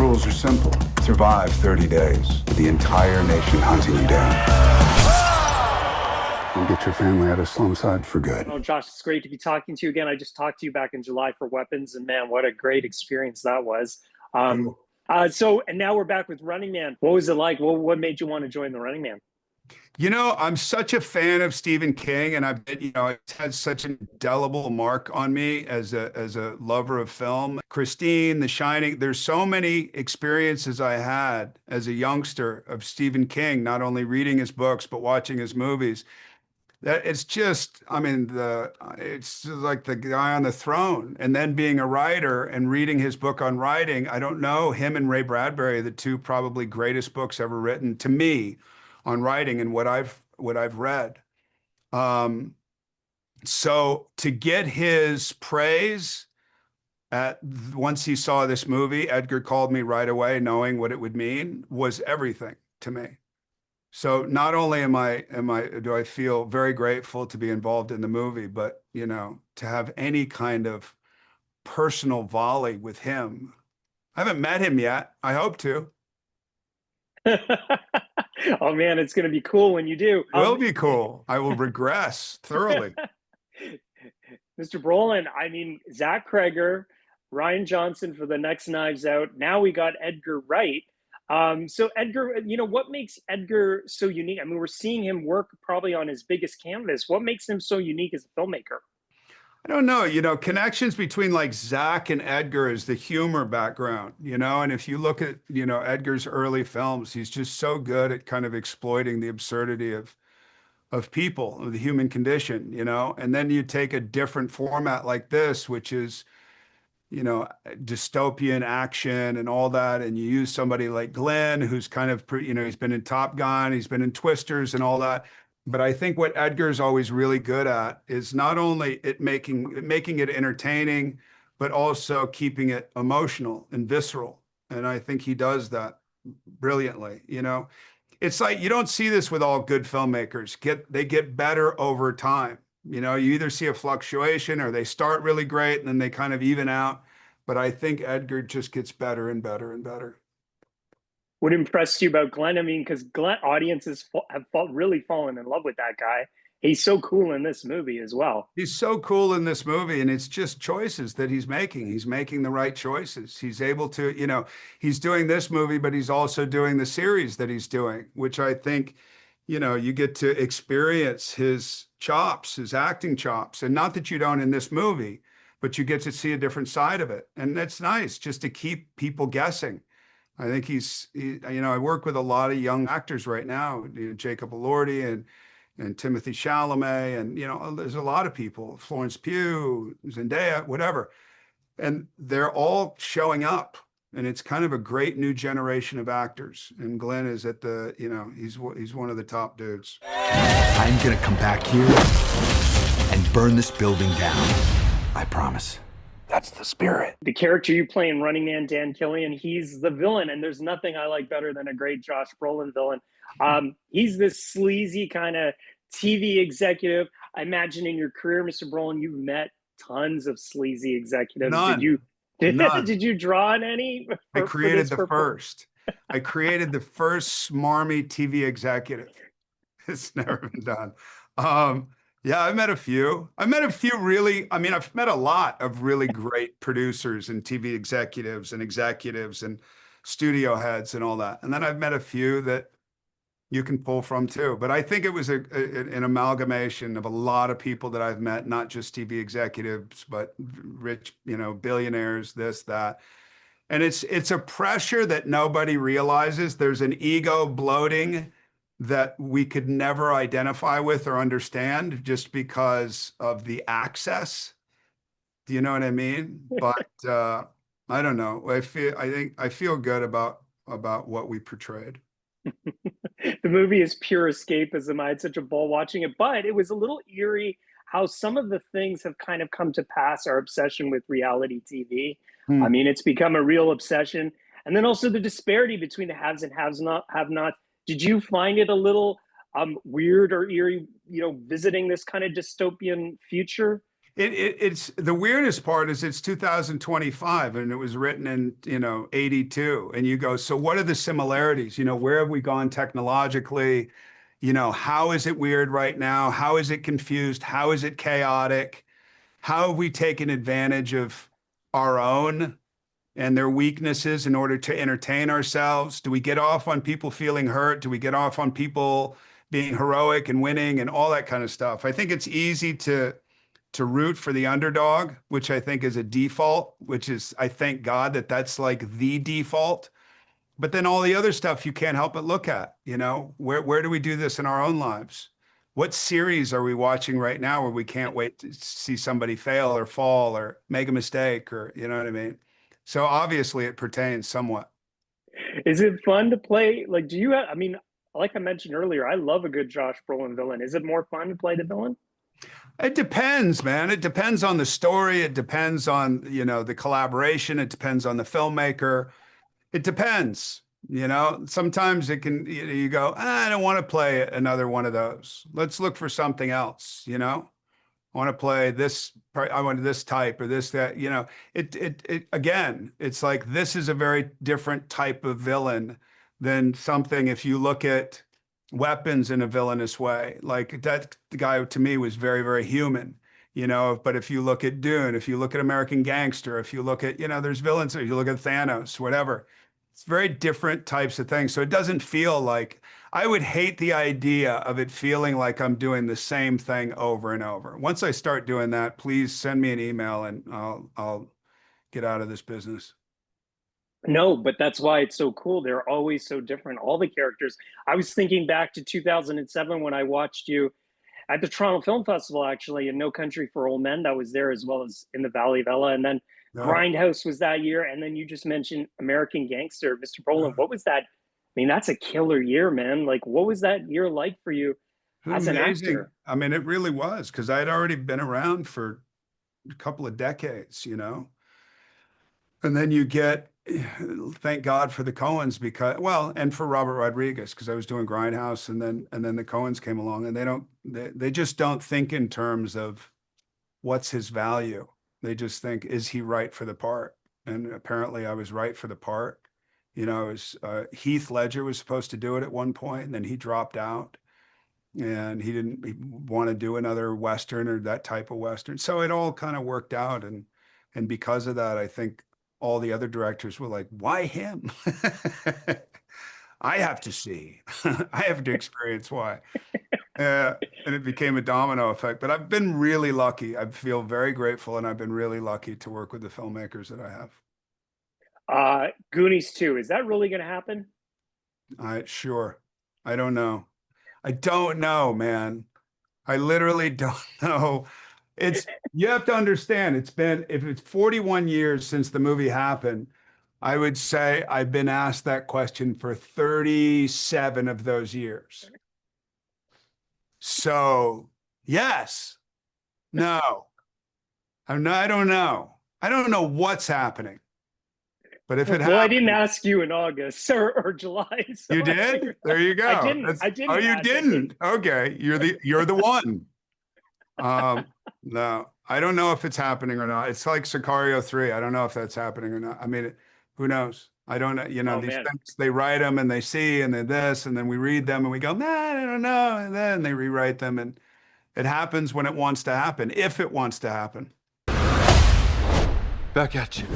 rules are simple. Survive 30 days. The entire nation hunting you down. And get your family out of Slumside for good. Oh, Josh, it's great to be talking to you again. I just talked to you back in July for Weapons, and man, what a great experience that was. And now we're back with Running Man. What was it like? What made you want to join the Running Man? You know, I'm such a fan of Stephen King, and I've been, it's had such an indelible mark on me as a lover of film. Christine, The Shining, there's so many experiences I had as a youngster of Stephen King, not only reading his books, but watching his movies. That it's just, I mean, it's just like the guy on the throne. And then being a writer and reading his book on writing, I don't know, him and Ray Bradbury, the two probably greatest books ever written to me on writing and what I've read. So to get his praise once he saw this movie, Edgar called me right away, knowing what it would mean, was everything to me. So not only do I feel very grateful to be involved in the movie, but to have any kind of personal volley with him. I haven't met him yet. I hope to. Oh man, it's going to be cool when you do. It will be cool. I will regress thoroughly. Mr. Brolin, I mean, Zach Kreger, Ryan Johnson for the next Knives Out. Now we got Edgar Wright. So Edgar, what makes Edgar so unique? I mean, we're seeing him work probably on his biggest canvas. What makes him so unique as a filmmaker? I don't know, connections between like Zach and Edgar is the humor background, and if you look at, Edgar's early films, he's just so good at kind of exploiting the absurdity of people, of the human condition, and then you take a different format like this, which is, dystopian action and all that, and you use somebody like Glen, who's kind of, he's been in Top Gun, he's been in Twisters and all that. But I think what Edgar's always really good at is not only making it entertaining, but also keeping it emotional and visceral. And I think he does that brilliantly. It's like you don't see this with all good filmmakers. They get better over time. You either see a fluctuation or they start really great and then they kind of even out. But I think Edgar just gets better and better and better. What impressed you about Glen? I mean, because Glen audiences have really fallen in love with that guy. He's so cool in this movie as well. He's so cool in this movie, and it's just choices that he's making. He's making the right choices. He's able to, he's doing this movie, but he's also doing the series that he's doing, which I think, you get to experience his chops, his acting chops. And not that you don't in this movie, but you get to see a different side of it. And that's nice just to keep people guessing. I think I work with a lot of young actors right now, Jacob Elordi and Timothy Chalamet, and there's a lot of people, Florence Pugh, Zendaya, whatever, and they're all showing up, and it's kind of a great new generation of actors. And Glen is at the, he's one of the top dudes. I'm gonna come back here and burn this building down. I promise. That's the spirit. The character you play in Running Man, Dan Killian, he's the villain, and there's nothing I like better than a great Josh Brolin villain. He's this sleazy kind of TV executive. I imagine in your career, Mr. Brolin, you've met tons of sleazy executives. None. Did you draw on any? I created the first. I created the first smarmy TV executive. It's never been done. Yeah, I've met a few. I've met a lot of really great producers and TV executives and studio heads and all that. And then I've met a few that you can pull from too. But I think it was an amalgamation of a lot of people that I've met, not just TV executives, but rich, billionaires, this, that. And it's a pressure that nobody realizes. There's an ego bloating that we could never identify with or understand just because of the access. Do you know what I mean? But I don't know. I feel good about what we portrayed. The movie is pure escapism. I had such a ball watching it, but it was a little eerie how some of the things have kind of come to pass, our obsession with reality TV. I mean, it's become a real obsession. And then also the disparity between the haves and have-nots. Did you find it a little weird or eerie, visiting this kind of dystopian future? It's the weirdest part is it's 2025 and it was written in, 82. And you go, so what are the similarities? Where have we gone technologically? How is it weird right now? How is it confused? How is it chaotic? How have we taken advantage of our own and their weaknesses in order to entertain ourselves? Do we get off on people feeling hurt? Do we get off on people being heroic and winning and all that kind of stuff? I think it's easy to root for the underdog, which I think is a default, which is, I thank God that that's like the default. But then all the other stuff you can't help but look at, where do we do this in our own lives? What series are we watching right now where we can't wait to see somebody fail or fall or make a mistake or, you know what I mean? So obviously it pertains somewhat. Is it fun to play? Like, do you have, I mean, like I mentioned earlier, I love a good Josh Brolin villain. Is it more fun to play the villain? It depends, man. It depends on the story. It depends on, the collaboration. It depends on the filmmaker. It depends, sometimes it can, you go, I don't want to play another one of those. Let's look for something else, I want to play this, I want this type or this, that, again, it's like, this is a very different type of villain than something, if you look at Weapons in a villainous way, like that, the guy to me was very, very human, but if you look at Dune, if you look at American Gangster, if you look at, there's villains, if you look at Thanos, whatever, it's very different types of things. So it doesn't feel like, I would hate the idea of it feeling like I'm doing the same thing over and over. Once I start doing that, please send me an email and I'll get out of this business. No, but that's why it's so cool. They're always so different. All the characters. I was thinking back to 2007 when I watched you at the Toronto Film Festival, actually, in No Country for Old Men. That was there, as well as in the Valley of Elah. And then Grindhouse was that year. And then you just mentioned American Gangster, Mr. Brolin. What was that? I mean, that's a killer year, man. Like, what was that year like for you as an actor? I mean, it really was, because I had already been around for a couple of decades, And then you get, thank God for the Coens, because, well, and for Robert Rodriguez, because I was doing Grindhouse, and then the Coens came along, and they just don't think in terms of what's his value. They just think, is he right for the part? And apparently I was right for the part. It was Heath Ledger was supposed to do it at one point, and then he dropped out, and he didn't want to do another Western or that type of Western. So it all kind of worked out, and because of that, I think all the other directors were like, why him? I have to see. I have to experience why. And it became a domino effect. But I've been really lucky. I feel very grateful, and I've been really lucky to work with the filmmakers that I have. Goonies 2, is that really going to happen? Sure. I don't know. I don't know, man. I literally don't know. You have to understand, if it's 41 years since the movie happened, I would say I've been asked that question for 37 of those years. So yes, no, I don't know. I don't know what's happening. But if it well, I didn't ask you in August or July. So you did? There you go. I didn't. Oh, you didn't? Okay, you're the one. No, I don't know if it's happening or not. It's like Sicario 3. I don't know if that's happening or not. I mean, who knows? I don't know. These things, they write them and they see, and then this, and then we read them and we go, man, I don't know. And then they rewrite them, and it happens when it wants to happen, if it wants to happen. Back at you.